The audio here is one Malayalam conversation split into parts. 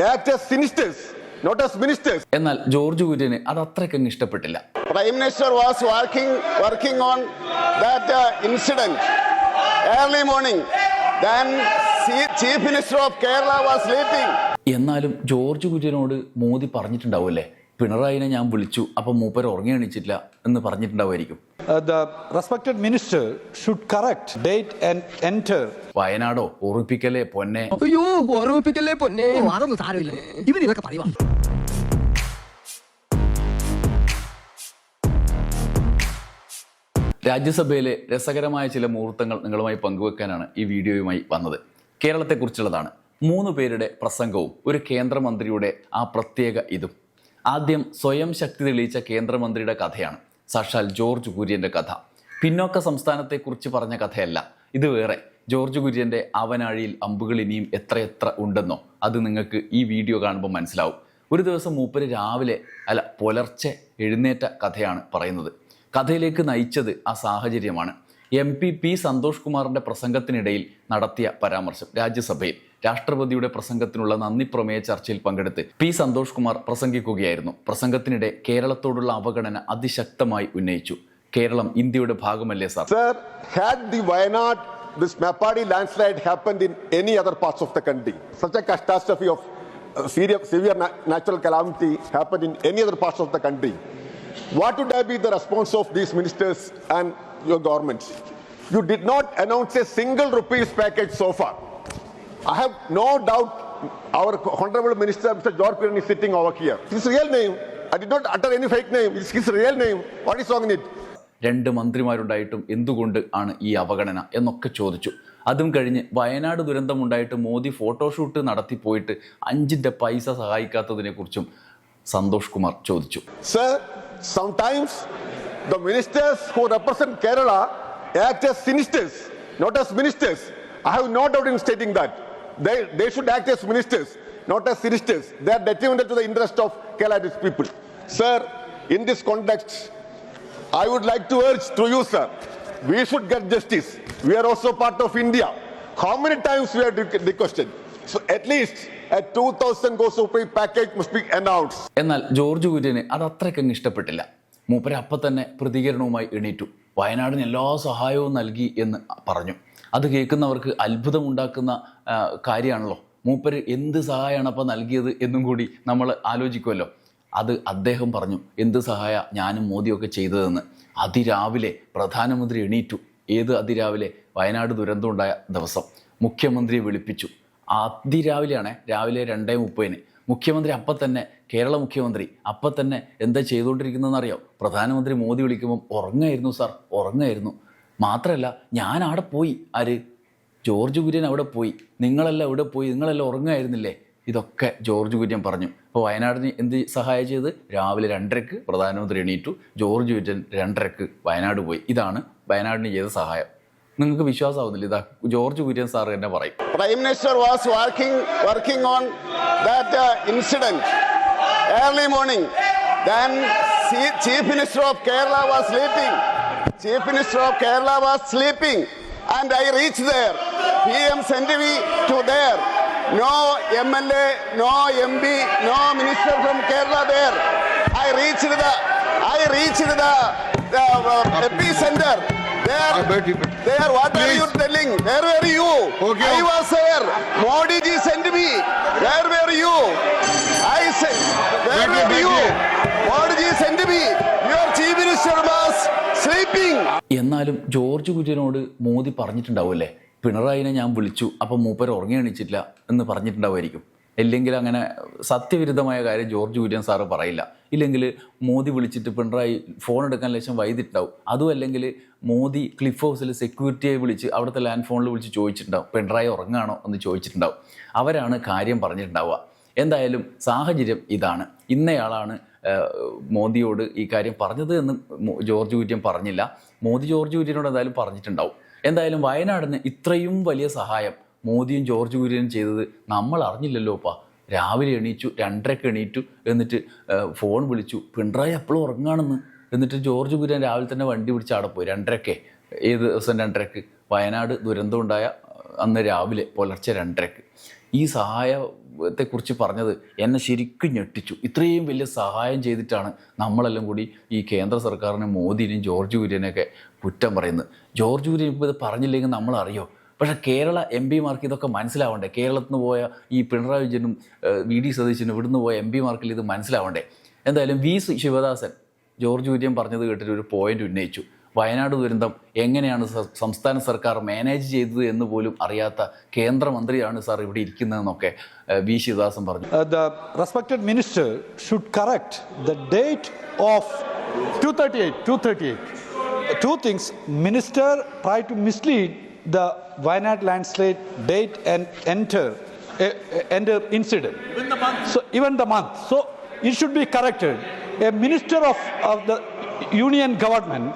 act as sinisters, not as ministers. എന്നാൽ ജോർജ് കുര്യന് അത് അത്രയ്ക്കങ്ങ് ഇഷ്ടപ്പെട്ടില്ല. Prime Minister was working on that incident early morning. Then Chief Minister of Kerala was sleeping. എന്നാലും ജോർജ് കുര്യനോട് മോദി പറഞ്ഞിട്ടുണ്ടാവുമല്ലേ, പിണറായിനെ ഞാൻ വിളിച്ചു അപ്പം മൂപ്പര് ഉറങ്ങി എണീച്ചിട്ടില്ല എന്ന് പറഞ്ഞിട്ടുണ്ടാവുമായിരിക്കും. The respected minister should correct date and enter. വയനാടോ ഓർമ്മിപ്പിക്കലേ പൊന്നെ. അയ്യോ ഓർമ്മിപ്പിക്കല്ലേ പൊന്നെ. അതൊന്നും സാരമില്ല, ഇതൊക്കെ പറയുവാ. രാജ്യസഭയിലെ രസകരമായ ചില മുഹൂർത്തങ്ങൾ നിങ്ങളുമായി പങ്കുവെക്കാനാണ് ഈ വീഡിയോയുമായി വന്നത്. കേരളത്തെക്കുറിച്ചുള്ളതാണ്. 3 പേരുടെ പ്രസംഗവും ഒരു കേന്ദ്രമന്ത്രിയുടെ ആ പ്രത്യേക ഇതും. ആദ്യം സ്വയം ശക്തി തെളിയിച്ച കേന്ദ്രമന്ത്രിയുടെ കഥയാണ്, സാക്ഷാൽ ജോർജ് കുര്യൻ്റെ കഥ. പിന്നോക്ക സംസ്ഥാനത്തെക്കുറിച്ച് പറഞ്ഞ കഥയല്ല ഇത്, വേറെ. ജോർജ് കുര്യൻ്റെ അവനാഴിയിൽ അമ്പുകൾ ഇനിയും എത്രയെത്ര ഉണ്ടെന്നോ അത് നിങ്ങൾക്ക് ഈ വീഡിയോ കാണുമ്പോൾ മനസ്സിലാവും. ഒരു ദിവസം മൂപ്പര് പുലർച്ചെ എഴുന്നേറ്റ കഥയാണ് പറയുന്നത്. കഥയിലേക്ക് നയിച്ചത് ആ സാഹചര്യമാണ്. പി സന്തോഷ് കുമാറിൻ്റെ പ്രസംഗത്തിനിടയിൽ നടത്തിയ പരാമർശം. രാജ്യസഭയിൽ രാഷ്ട്രപതിയുടെ പ്രസംഗത്തിനുള്ള നന്ദി പ്രമേയ ചർച്ചയിൽ പങ്കെടുത്ത് പി സന്തോഷ് കുമാർ പ്രസംഗിക്കുകയായിരുന്നു. പ്രസംഗത്തിനിടെ കേരളത്തോടുള്ള അവഗണന അതിശക്തമായി ഉന്നയിച്ചു. കേരളം ഇന്ത്യയുടെ ഭാഗമല്ലേ sir? Sir, had the Wayanad, this Mapadi landslide happened in any other parts of the country, such a catastrophe of severe natural calamity happened in any other parts of the country, what would have been the response of these ministers and your government? You did not announce a single rupees package so far. I have no doubt our honorable minister, Mr. George Kurin, is sitting over here. His real name, I did not utter any fake name. It's his real name. What is wrong in it? 2 മന്ത്രിമാരുണ്ടായിട്ടും എന്തുകൊണ്ട് ആണ് ഈ അവഗണന എന്നൊക്കെ ചോദിച്ചു. അതും കഴിഞ്ഞ് വയനാട് ദുരന്തമുണ്ടായിട്ട് മോദി ഫോട്ടോഷൂട്ട് നടത്തി പോയിട്ട് 5 പൈസ സഹായിക്കാത്തതിനെ കുറിച്ചും സന്തോഷ് കുമാർ ചോദിച്ചു. Sir, sometimes the ministers who represent Kerala act as sinisters, not as ministers. I have no doubt in stating that. They should act as ministers, not as sinisters. They are detrimental to the interest of Kerala's people. Sir, in this context, I would like to urge to you, sir, we should get justice. We are also part of India. How many times we have requested? So at least a 2,000 rupee package must be announced. എന്നാൽ ജോർജ് കുര്യന് അത് അത്രയ്ക്കങ്ങ് ഇഷ്ടപ്പെട്ടില്ല. മൂപ്പര് അപ്പം തന്നെ പ്രതികരണവുമായി എണീറ്റു. വയനാടിന് എല്ലാ സഹായവും നൽകി എന്ന് പറഞ്ഞു. അത് കേൾക്കുന്നവർക്ക് അത്ഭുതമുണ്ടാക്കുന്ന കാര്യമാണല്ലോ. മൂപ്പര് എന്ത് സഹായമാണ് അപ്പം നൽകിയത് എന്നും കൂടി നമ്മൾ ആലോചിക്കുമല്ലോ. അത് അദ്ദേഹം പറഞ്ഞു, എന്ത് സഹായ ഞാനും മോദിയൊക്കെ ചെയ്തതെന്ന്. അതിരാവിലെ പ്രധാനമന്ത്രി എണീറ്റു. ഏത് അതിരാവിലെ? വയനാട് ദുരന്തമുണ്ടായ ദിവസം മുഖ്യമന്ത്രിയെ വിളിപ്പിച്ചു. അതിരാവിലെയാണ്, രാവിലെ 2:30. മുഖ്യമന്ത്രി അപ്പം തന്നെ, കേരള മുഖ്യമന്ത്രി അപ്പം തന്നെ എന്താ ചെയ്തുകൊണ്ടിരിക്കുന്നതെന്ന് അറിയാം? പ്രധാനമന്ത്രി മോദി വിളിക്കുമ്പം ഉറങ്ങായിരുന്നു സാർ, ഉറങ്ങായിരുന്നു. മാത്രമല്ല ഞാൻ അവിടെ പോയി. ആര്? ജോർജ് കുര്യൻ അവിടെ പോയി. നിങ്ങളെല്ലാം ഇവിടെ പോയി, നിങ്ങളെല്ലാം ഉറങ്ങായിരുന്നില്ലേ? ഇതൊക്കെ ജോർജ് കുര്യൻ പറഞ്ഞു. അപ്പോൾ വയനാടിന് എന്ത് സഹായം ചെയ്ത്? രാവിലെ 2:30 പ്രധാനമന്ത്രി എണീറ്റു, ജോർജ് കുര്യൻ 2:30 വയനാട് പോയി. ഇതാണ് വയനാടിന് ചെയ്ത സഹായം. നിങ്ങൾക്ക് വിശ്വാസമാവുന്നില്ല? ഇതാ ജോർജ് കുര്യൻ സാർ തന്നെ പറയും. Prime Minister was working on that incident early morning. Then Chief Minister of Kerala was sleeping. Chief Minister of Kerala was sleeping, and I reached there. PM sent me to there. No MLA, no MP, no minister from Kerala there. I reached the epicenter. There, what are you telling? Where were you? Okay. I was there. Modi ji sent me. Where were you? I said, where were you? Modi ji sent me. Your chief minister was sleeping. എന്നാലും ജോർജ് കുര്യനോട് മോദി പറഞ്ഞിട്ടുണ്ടാവുമല്ലേ, പിണറായിനെ ഞാൻ വിളിച്ചു അപ്പം മൂപ്പര് ഉറങ്ങി എണീച്ചിട്ടില്ല എന്ന് പറഞ്ഞിട്ടുണ്ടാവുമായിരിക്കും. ഇല്ലെങ്കിൽ അങ്ങനെ സത്യവിരുദ്ധമായ കാര്യം ജോർജ് കുര്യൻ സാറ് പറയില്ല. ഇല്ലെങ്കിൽ മോദി വിളിച്ചിട്ട് പിണറായി ഫോൺ എടുക്കാൻ ലേശം വൈകിട്ടുണ്ടാവും. അതും അല്ലെങ്കിൽ മോദി ക്ലിഫ് ഹൗസിൽ സെക്യൂരിറ്റിയെ വിളിച്ച് അവിടുത്തെ ലാൻഡ് ഫോണിൽ വിളിച്ച് ചോദിച്ചിട്ടുണ്ടാവും, പിണറായി ഉറങ്ങാണോ എന്ന് ചോദിച്ചിട്ടുണ്ടാവും. അവരാണ് കാര്യം പറഞ്ഞിട്ടുണ്ടാവുക. എന്തായാലും സാഹചര്യം ഇതാണ്. ഇന്നയാളാണ് മോദിയോട് ഈ കാര്യം പറഞ്ഞത് എന്ന് ജോർജ് കുര്യൻ പറഞ്ഞില്ല. മോദി ജോർജ് കുര്യനോട് എന്തായാലും പറഞ്ഞിട്ടുണ്ടാവും. എന്തായാലും വയനാടിന് ഇത്രയും വലിയ സഹായം മോദിയും ജോർജ് കുര്യനും ചെയ്തത് നമ്മൾ അറിഞ്ഞില്ലല്ലോപ്പാ. രാവിലെ എണീച്ചു, 2:30 എണീറ്റു, എന്നിട്ട് ഫോൺ വിളിച്ചു, പിണറായി എപ്പോഴും ഉറങ്ങാണെന്ന്. എന്നിട്ട് ജോർജ് കുര്യൻ രാവിലെ തന്നെ വണ്ടി പിടിച്ച് അവിടെ പോയി. 2:30 ഏത് ദിവസം? 2:30 വയനാട് ദുരന്തം ഉണ്ടായ അന്ന് രാവിലെ പുലർച്ചെ 2:30. ഈ സഹായത്തെക്കുറിച്ച് പറഞ്ഞത് എന്നെ ശരിക്കും ഞെട്ടിച്ചു. ഇത്രയും വലിയ സഹായം ചെയ്തിട്ടാണ് നമ്മളെല്ലാം കൂടി ഈ കേന്ദ്ര സർക്കാരിനെ മോദിനെയും ജോർജ് കുര്യനെയൊക്കെ കുറ്റം പറയുന്നത്. ജോർജ് കുര്യൻ ഇപ്പോൾ ഇത് പറഞ്ഞില്ലെങ്കിൽ നമ്മളറിയോ? പക്ഷേ കേരള എം പിമാർക്ക് ഇതൊക്കെ മനസ്സിലാവണ്ടേ? കേരളത്തിൽ നിന്ന് പോയ ഈ പിണറായി വിജയനും VD സതീശനും ഇവിടുന്ന് പോയ MP മാർക്കിൽ ഇത് മനസ്സിലാവണ്ടേ? എന്തായാലും ശിവദാസൻ ജോർജ് കുര്യൻ പറഞ്ഞത് കേട്ടിട്ട് ഒരു പോയിന്റ് ഉന്നയിച്ചു. വയനാട് ദുരന്തം എങ്ങനെയാണ് സംസ്ഥാന സർക്കാർ മാനേജ് ചെയ്തത് എന്ന് പോലും അറിയാത്ത കേന്ദ്രമന്ത്രിയാണ് സാർ ഇവിടെ ഇരിക്കുന്നതെന്നൊക്കെ ശിവദാസൻ പറഞ്ഞു. The respected minister should correct the date of 238. Two things. Minister tried to mislead the Wayanad landslide date and enter incident. Even the month. So it should be corrected. A minister of the union government,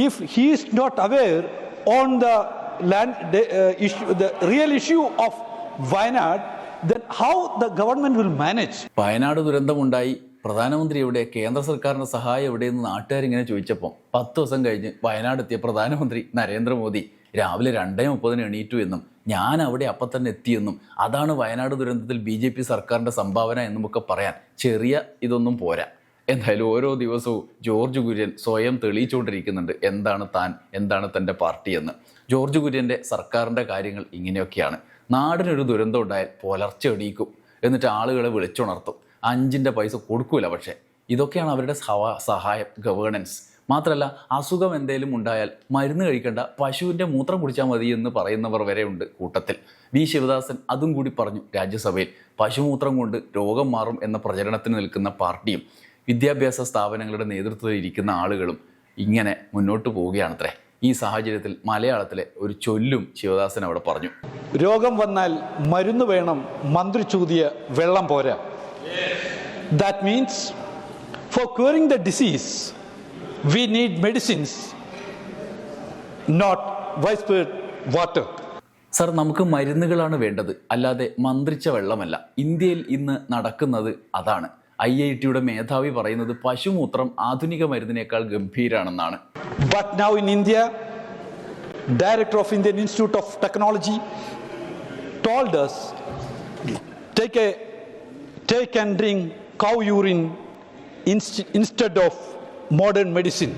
if he is not aware on the land issue, the real issue of Wayanad, then how the government will manage? Wayanad ദുരന്തമുണ്ടായി, പ്രധാനമന്ത്രി എവിടെ, കേന്ദ്ര സർക്കാരിൻ്റെ സഹായം എവിടെയെന്ന് നാട്ടുകാരിങ്ങനെ ചോദിച്ചപ്പോൾ 10 ദിവസം കഴിഞ്ഞ് വയനാടെത്തിയ പ്രധാനമന്ത്രി നരേന്ദ്രമോദി രാവിലെ 2:30 എണീറ്റു എന്നും ഞാൻ അവിടെ അപ്പം തന്നെ എത്തിയെന്നും അതാണ് വയനാട് ദുരന്തത്തിൽ BJP സർക്കാരിൻ്റെ സംഭാവന എന്നുമൊക്കെ പറയാൻ ചെറിയ ഇതൊന്നും പോരാ. എന്തായാലും ഓരോ ദിവസവും ജോർജ് കുര്യൻ സ്വയം തെളിയിച്ചുകൊണ്ടിരിക്കുന്നുണ്ട് എന്താണ് തൻ്റെ പാർട്ടി എന്ന്. ജോർജ് കുര്യൻ്റെ സർക്കാരിൻ്റെ കാര്യങ്ങൾ ഇങ്ങനെയൊക്കെയാണ്. നാടിനൊരു ദുരന്തം ഉണ്ടായാൽ പുലർച്ചെ എണീക്കും, എന്നിട്ട് ആളുകളെ വിളിച്ചുണർത്തും. 5 പൈസ കൊടുക്കൂല. പക്ഷേ ഇതൊക്കെയാണ് അവരുടെ സഹായം, ഗവേണൻസ്. മാത്രമല്ല അസുഖം എന്തെങ്കിലും ഉണ്ടായാൽ മരുന്ന് കഴിക്കേണ്ട, പശുവിൻ്റെ മൂത്രം കുടിച്ചാൽ മതി എന്ന് പറയുന്നവർ വരെ ഉണ്ട് കൂട്ടത്തിൽ. ശിവദാസൻ അതും കൂടി പറഞ്ഞു രാജ്യസഭയിൽ. പശുമൂത്രം കൊണ്ട് രോഗം മാറും എന്ന പ്രചരണത്തിന് നിൽക്കുന്ന പാർട്ടിയും വിദ്യാഭ്യാസ സ്ഥാപനങ്ങളുടെ നേതൃത്വത്തിൽ ഇരിക്കുന്ന ആളുകളും ഇങ്ങനെ മുന്നോട്ട് പോവുകയാണത്രേ. ഈ സാഹചര്യത്തിൽ മലയാളത്തിലെ ഒരു ചൊല്ലും ശിവദാസൻ അവിടെ പറഞ്ഞു. രോഗം വന്നാൽ മരുന്ന് വേണം, മന്ത്രി ചൂതിയ വെള്ളം പോരാ. That means for curing the disease we need medicines, not widespread water. Sir, നമുക്ക് മരുന്നുകളാണ് വേണ്ടത്, അല്ലാതെ മന്ത്രിച്ച വെള്ളമല്ല. ഇന്ത്യയിൽ ഇന്ന് നടക്കുന്നത് അതാണ്. IIT-യുടെ മേധാവി പറയുന്നത് പശുമൂത്രം ആധുനിക മരുന്നിനേക്കാൾ ഗംഭീരാണെന്നാണ്. But now in India, Director of Indian Institute of Technology told us, take and drink cow urine instead of modern medicine.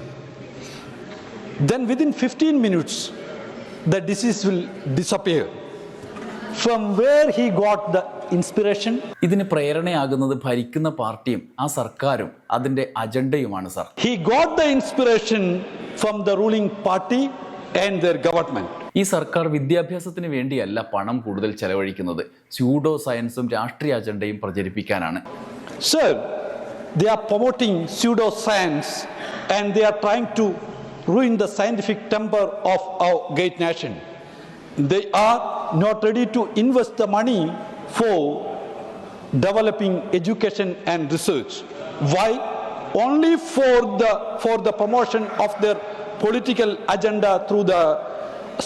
Then within 15 minutes, the disease will disappear. From where he got the inspiration? ഇതിന് പ്രേരണയാകുന്നത് ഭരിക്കുന്ന പാർട്ടിയും ആ സർക്കാരും അതിൻ്റെ അജണ്ടയുമാണ് sir. He got the inspiration from the ruling party and their government. ഈ സർക്കാർ വിദ്യാഭ്യാസത്തിന് വേണ്ടിയല്ല പണം കൂടുതൽ ചെലവഴിക്കുന്നത്, സ്യൂഡോ സയൻസും രാഷ്ട്രീയ അജണ്ടയും പ്രചരിപ്പിക്കാനാണ്. Sir, they are promoting pseudoscience and they are trying to ruin the scientific temper of our great nation. They are not ready to invest the money for developing education and research. Why? Only for the promotion of their political agenda through the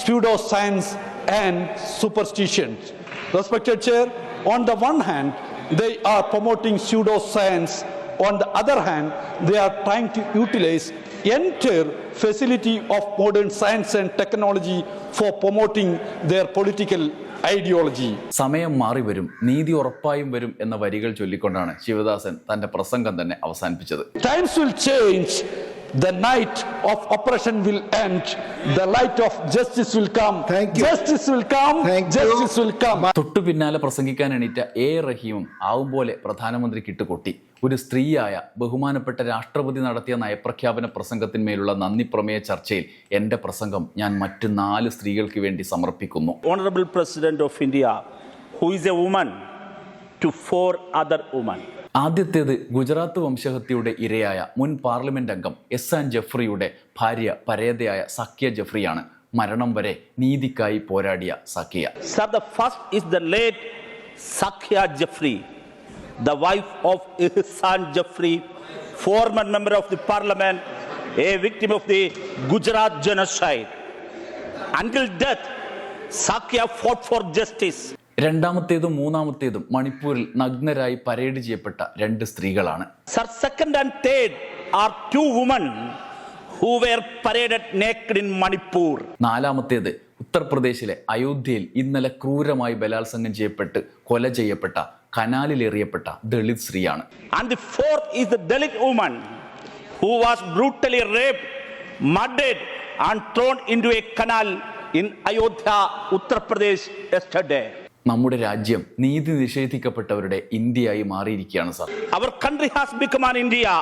pseudoscience and superstitions. Respected Chair, on the one hand, they are promoting pseudoscience. On the other hand, they are trying to utilize entire facility of modern science and technology for promoting their political ideology. സമയം മാറി വരും, നീതി ഉറപ്പായും വരും എന്ന വരികൾ ചൊല്ലിക്കൊണ്ടാണ് ശിവദാസൻ തന്റെ പ്രസംഗം തന്നെ അവസാനിപ്പിച്ചത്. Times will change. The night of oppression will end. The light of justice will come. Justice will come. Justice will come. തൊട്ടു പിന്നാലെ പ്രസംഗിക്കാൻ എണീറ്റ റഹീമും ആവും പോലെ പ്രധാനമന്ത്രിക്ക് ഇട്ടുകൊട്ടി. ഒരു സ്ത്രീയായ ബഹുമാനപ്പെട്ട രാഷ്ട്രപതി നടത്തിയ നയപ്രഖ്യാപന പ്രസംഗത്തിന്മേലുള്ള നന്ദി പ്രമേയ ചർച്ചയിൽ എന്റെ പ്രസംഗം ഞാൻ മറ്റ് 4 സ്ത്രീകൾക്ക് വേണ്ടി സമർപ്പിക്കുന്നു. Honorable President of India, who is a woman to 4 other women. ആദ്യത്തേത് ഗുജറാത്ത് വംശഹത്യയുടെ ഇരയായ മുൻ പാർലമെന്റ് അംഗം എഹ്സാൻ ജഫ്രിയുടെ ഭാര്യ പരേതയായ സക്കിയ ജഫ്രിയാണ്. മരണം വരെ നീതിക്കായി പോരാടിയ Zakiya. Sir, the first is the late Sakia Jafri, the wife of Ehsan Jafri, former member of the parliament, a victim of the Gujarat genocide. Until death, Sakia fought for justice. രണ്ടാമത്തേതും മൂന്നാമത്തേതും മണിപ്പൂരിൽ നഗ്നരായി പരേഡ് ചെയ്യപ്പെട്ട 2 സ്ത്രീകളാണ്. Sir, second and third are 2 women who were paraded naked in Manipur. നാലാമത്തേത് ഉത്തർപ്രദേശിലെ അയോധ്യയിൽ ഇന്നലെ ക്രൂരമായി ബലാത്സംഗം ചെയ്യപ്പെട്ട് കൊല ചെയ്യപ്പെട്ട കനാലിലെറിയപ്പെട്ട ദളിത് സ്ത്രീയാണ്. And the fourth is the Dalit woman who was brutally raped, murdered and thrown into a canal in Ayodhya, Uttar Pradesh yesterday. നമ്മുടെ രാജ്യം നീതി നിഷേധിക്കപ്പെട്ടവരുടെ ഇന്ത്യയായി മാറിയിരിക്കുകയാണ് sir. Our country has become an India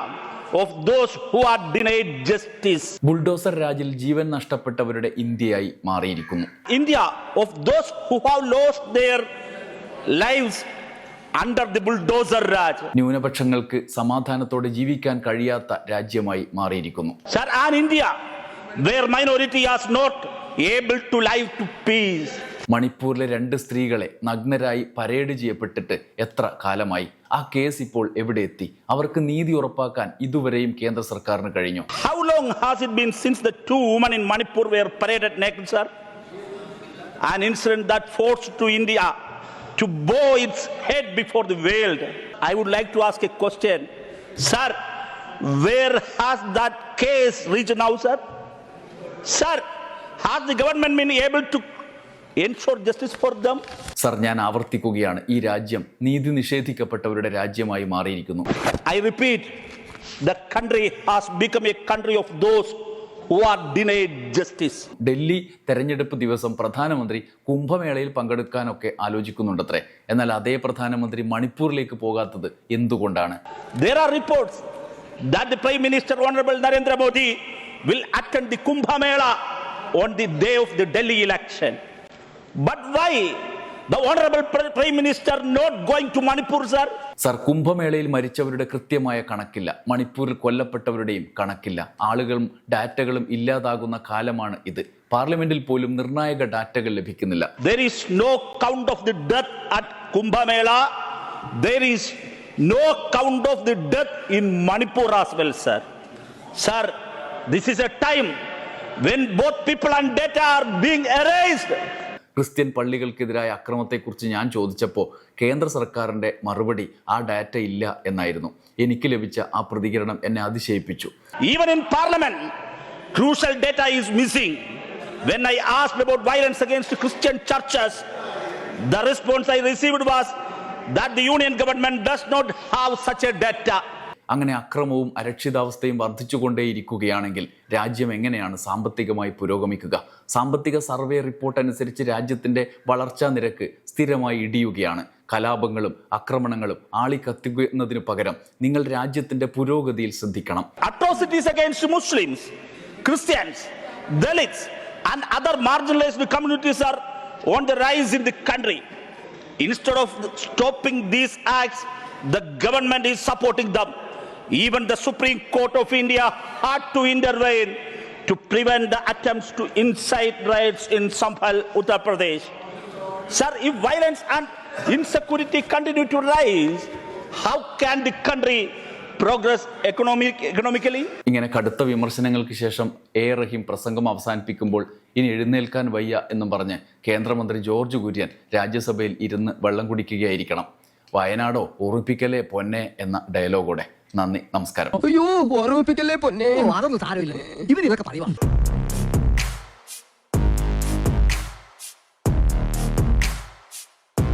of those who are denied justice. Bulldozer രാജിൽ ജീവൻ നഷ്ടപ്പെട്ടവരുടെ ഇന്ത്യയായി മാറിയിരിക്കുന്നു. India of those who have lost their lives under the bulldozer Raj. ന്യൂനപക്ഷങ്ങൾക്ക് സമാധാനത്തോടെ ജീവിക്കാൻ കഴിയാത്ത രാജ്യമായി മാറിയിരിക്കുന്നു. Sir, an India where minority is not able to live to peace. മണിപ്പൂരിലെ 2 സ്ത്രീകളെ നഗ്നരായി പരേഡ് ചെയ്യപ്പെട്ടിട്ട് എത്ര കാലമായി? ആ കേസ് ഇപ്പോൾ എവിടെ എത്തി? അവർക്ക് നീതി ഉറപ്പാക്കാൻ ഇതുവരെയും കേന്ദ്ര സർക്കാരിന് കഴിഞ്ഞു? How long has it been since the 2 women in Manipur were paraded naked, sir? An incident that forced to India to bow its head before the world. I would like to ask a question. Sir, where has that case reached now, sir? Sir, has the government been able to ensure justice for them? Sir, ഞാൻ ആവർത്തിക്കുകയാണ്, ഈ രാജ്യം നീതി നിഷേധിക്കപ്പെട്ടവരുടെ രാജ്യമായി മാറിയിരിക്കുന്നു. I repeat, the country has become a country of those who are denied justice. Delhi തെരഞ്ഞെടുപ്പ് ദിവസം പ്രധാനമന്ത്രി കുംഭമേളയിൽ പങ്കെടുക്കാനൊക്കെ ആലോചിക്കുന്നുണ്ടത്രേ. എന്നാൽ അതേ പ്രധാനമന്ത്രി മണിപ്പൂരിലേക്ക് പോകാത്തത് എന്തുകൊണ്ടാണ്? There are reports that the Prime Minister Honorable Narendra Modi will attend the Kumbh Mela on the day of the Delhi election. But why the Honorable Prime Minister not going to Manipur, sir? Sir, കുംഭമേളയിൽ മരിച്ചവരുടെ കൃത്യമായ കണക്കില്ല, മണിപ്പൂരിൽ കൊല്ലപ്പെട്ടവരുടെയും കണക്കില്ല. ആളുകളും ഡാറ്റകളും ഇല്ലാതാകുന്ന കാലമാണ് ഇത്. പാർലമെന്റിൽ പോലും നിർണായക ഡാറ്റകൾ ലഭിക്കുന്നില്ല. There is no count of the death at Kumbh Mela. There is no count of the death in Manipur as well, sir. Sir, this is a time when both people and data are being erased. Christian പള്ളികൾക്കെതിരായ അക്രമത്തെക്കുറിച്ച് ഞാൻ ചോദിച്ചപ്പോൾ കേന്ദ്ര സർക്കാരിൻ്റെ മറുപടി ആ ഡാറ്റ ഇല്ല എന്നായിരുന്നു. എനിക്ക് ലഭിച്ച ആ പ്രതികരണം എന്നെ അതിശയിപ്പിച്ചു. Even in Parliament, crucial data is missing. When I asked about violence against Christian churches, the response I received was that the union government does not have such a data. അങ്ങനെ അക്രമവും അരക്ഷിതാവസ്ഥയും വർദ്ധിച്ചുകൊണ്ടേയിരിക്കുകയാണെങ്കിൽ രാജ്യം എങ്ങനെയാണ് സാമ്പത്തികമായി പുരോഗമിക്കുക? സാമ്പത്തിക സർവേ റിപ്പോർട്ട് അനുസരിച്ച് രാജ്യത്തിൻ്റെ വളർച്ചാ നിരക്ക് സ്ഥിരമായി ഇടിയുകയാണ്. കലാപങ്ങളും ആക്രമണങ്ങളും ആളിക്കത്തുന്നതിനു പകരം നിങ്ങൾ രാജ്യത്തിൻ്റെ പുരോഗതിയിൽ ശ്രദ്ധിക്കണം. Atrocities against Muslims, Christians, Dalits and other marginalized communities are on the rise in the country. Instead of stopping these acts, the government is supporting them. Even the Supreme Court of India had to intervene to prevent the attempts to incite riots in Sambhal, Uttar Pradesh. Sir, if violence and insecurity continue to rise, how can the country progress economically? ഇങ്ങനെ കടുത്ത വിമർശനങ്ങൾക്ക് ശേഷം റഹീം പ്രസംഗം അവസാനിപ്പിക്കുമ്പോൾ ഇനി എഴുന്നേൽക്കാൻ വയ്യ എന്നും പറഞ്ഞ് കേന്ദ്രമന്ത്രി ജോർജ് കുര്യൻ രാജ്യസഭയിൽ ഇരുന്ന് വെള്ളം കുടിക്കുകയായിരിക്കണം. വയനാടോ ഓർമ്മിപ്പിക്കലേ പൊന്നെ എന്ന ഡയലോഗോടെ. നന്ദി, നമസ്കാരം. അയ്യോ ഓർമ്മിപ്പിക്കല്ലേ പൊന്നെ. അതൊന്നും സാരമില്ല, ഇതൊക്കെ പറയുവാ.